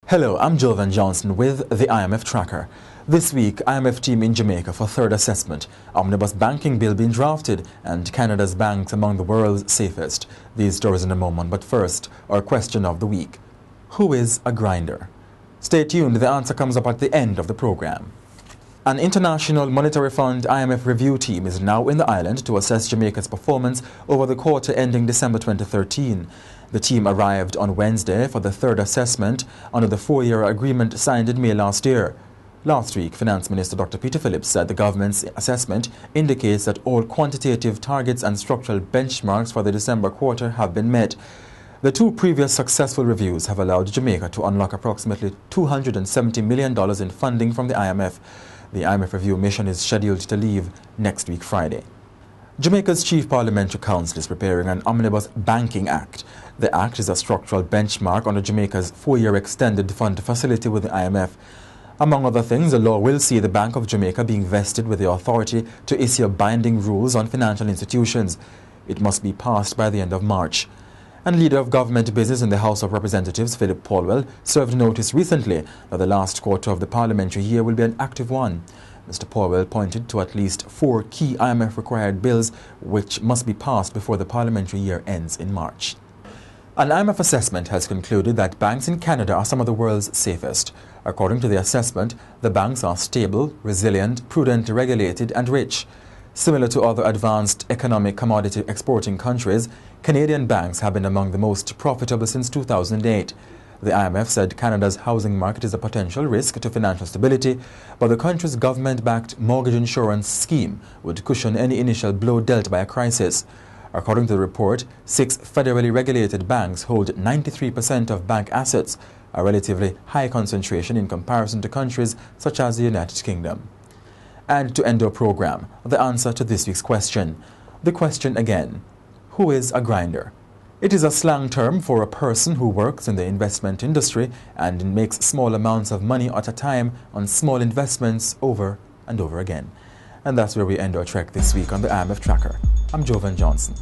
Hello, I'm Jovan Johnson with the IMF Tracker. This week, IMF team in Jamaica for third assessment, Omnibus banking bill being drafted, and Canada's banks among the world's safest. These stories in a moment, but first, our question of the week. Who is a grinder? Stay tuned, the answer comes up at the end of the program. An International Monetary Fund IMF review team is now in the island to assess Jamaica's performance over the quarter ending December 2013. The team arrived on Wednesday for the third assessment under the four-year agreement signed in May last year. Last week, Finance Minister Dr. Peter Phillips said the government's assessment indicates that all quantitative targets and structural benchmarks for the December quarter have been met. The two previous successful reviews have allowed Jamaica to unlock approximately $270 million in funding from the IMF. The IMF review mission is scheduled to leave next week Friday. Jamaica's Chief Parliamentary Council is preparing an Omnibus Banking Act. The act is a structural benchmark under Jamaica's four-year extended fund facility with the IMF. Among other things, the law will see the Bank of Jamaica being vested with the authority to issue binding rules on financial institutions. It must be passed by the end of March. And Leader of Government Business in the House of Representatives, Philip Paulwell, served notice recently that the last quarter of the parliamentary year will be an active one. Mr. Paulwell pointed to at least 4 key IMF-required bills which must be passed before the parliamentary year ends in March. An IMF assessment has concluded that banks in Canada are some of the world's safest. According to the assessment, the banks are stable, resilient, prudently regulated and rich. Similar to other advanced economic commodity exporting countries, Canadian banks have been among the most profitable since 2008. The IMF said Canada's housing market is a potential risk to financial stability, but the country's government-backed mortgage insurance scheme would cushion any initial blow dealt by a crisis. According to the report, 6 federally regulated banks hold 93% of bank assets, a relatively high concentration in comparison to countries such as the United Kingdom. And to end our program, the answer to this week's question. The question again, who is a grinder? It is a slang term for a person who works in the investment industry and makes small amounts of money at a time on small investments over and over again. And that's where we end our trek this week on the IMF Tracker. I'm Jovan Johnson.